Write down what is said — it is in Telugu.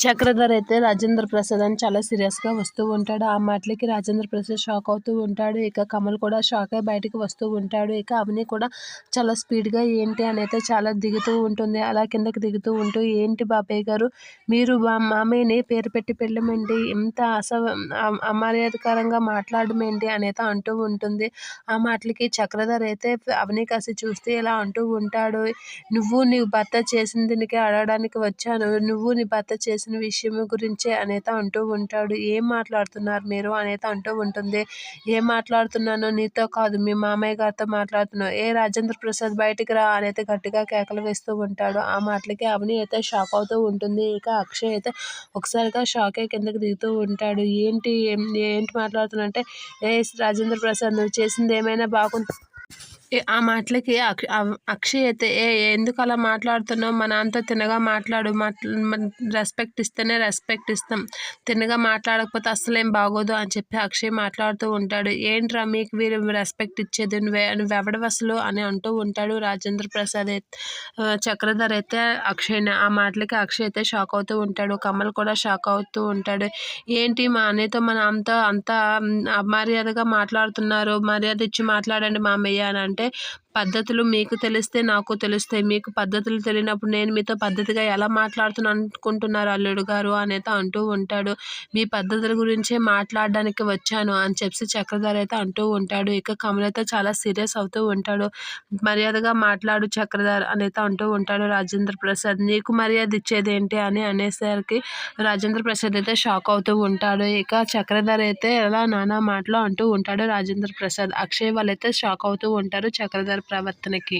చక్రధర్ అయితే రాజేంద్ర ప్రసాద్ అని చాలా సీరియస్గా వస్తూ ఉంటాడు. ఆ మాటలకి రాజేంద్ర ప్రసాద్ షాక్ అవుతూ ఉంటాడు. ఇక కమల్ కూడా షాక్ అయి బయటికి వస్తూ ఉంటాడు. ఇక అవని కూడా చాలా స్పీడ్గా ఏంటి అని అయితే చాలా దిగుతూ ఉంటుంది. అలా కిందకి దిగుతూ ఉంటూ, ఏంటి బాబాయ్ గారు మీరు మా మామయ్యని పేరు పెట్టి పిలవమండి, ఇంత అమర్యాదకరంగా మాట్లాడడం ఏంటి అనేది అంటూ ఉంటుంది. ఆ మాటలకి చక్రధర్ అయితే అవని కాసి చూస్తే ఇలా అంటూ ఉంటాడు, నువ్వు నీ భర్త చేసిన దీనికి అడగడానికి వచ్చాను, నువ్వు నీ భర్త చేసిన విషయం గురించే అనేత అంటూ ఉంటాడు. ఏం మాట్లాడుతున్నారు మీరు అనేత అంటూ ఉంటుంది. ఏం మాట్లాడుతున్నానో నీతో కాదు, మీ మామయ్య గారితో మాట్లాడుతున్నావు, ఏ రాజేంద్ర ప్రసాద్ బయటికి రా అనేది గట్టిగా కేకలు వేస్తూ ఉంటాడు. ఆ మాటలకి అవని అయితే షాక్ అవుతూ ఉంటుంది. ఇక అక్షయ్ అయితే ఒకసారిగా షాక్ అయ్యి కిందకి దిగుతూ ఉంటాడు. ఏంటి మాట్లాడుతున్నా అంటే, ఏ రాజేంద్ర ప్రసాద్ నువ్వు చేసింది ఏమైనా బాగుంది. ఆ మాటలకి అక్షయ్ అయితే, ఎందుకు అలా మాట్లాడుతున్నావు, మా నాన్నతో తిన్నగా మాట్లాడు, రెస్పెక్ట్ ఇస్తేనే రెస్పెక్ట్ ఇస్తాం, తిన్నగా మాట్లాడకపోతే అస్సలేం బాగోదు అని చెప్పి అక్షయ్ మాట్లాడుతూ ఉంటాడు. ఏంట్రా మీకు వీరు రెస్పెక్ట్ ఇచ్చేది, నువ్వెవడవు అసలు అని అంటూ ఉంటాడు రాజేంద్ర ప్రసాద్ చక్రధర్ అయితే అక్షయ్ని. ఆ మాటలకి అక్షయ్ అయితే షాక్ అవుతూ ఉంటాడు. కమల్ కూడా షాక్ అవుతూ ఉంటాడు. ఏంటి మా అన్నయ్యతో మా నాన్నతో అంత అమర్యాదగా మాట్లాడుతున్నారు, మర్యాద ఇచ్చి మాట్లాడండి మామయ్య అని అంటే, పద్ధతులు మీకు తెలిస్తే నాకు తెలుస్తాయి, మీకు పద్ధతులు తెలియనప్పుడు నేను మీతో పద్ధతిగా ఎలా మాట్లాడుతున్నాను అనుకుంటున్నారు అల్లుడు గారు అనేది అంటూ ఉంటాడు. మీ పద్ధతుల గురించే మాట్లాడడానికి వచ్చాను అని చెప్పి చక్రధర్ అయితే అంటూ ఉంటాడు. ఇక కమల్ అయితే చాలా సీరియస్ అవుతూ ఉంటాడు. మర్యాదగా మాట్లాడు చక్రధర్ అనేది అంటూ ఉంటాడు రాజేంద్ర ప్రసాద్. నీకు మర్యాద ఇచ్చేది ఏంటి అని అనేసరికి రాజేంద్ర ప్రసాద్ అయితే షాక్ అవుతూ ఉంటాడు. ఇక చక్రధర్ అయితే ఎలా నానా మాటలు అంటూ ఉంటాడు రాజేంద్ర ప్రసాద్. అక్షయ్ వాళ్ళైతే షాక్ అవుతూ ఉంటారు చక్రధర్ ప్రవర్తనకి.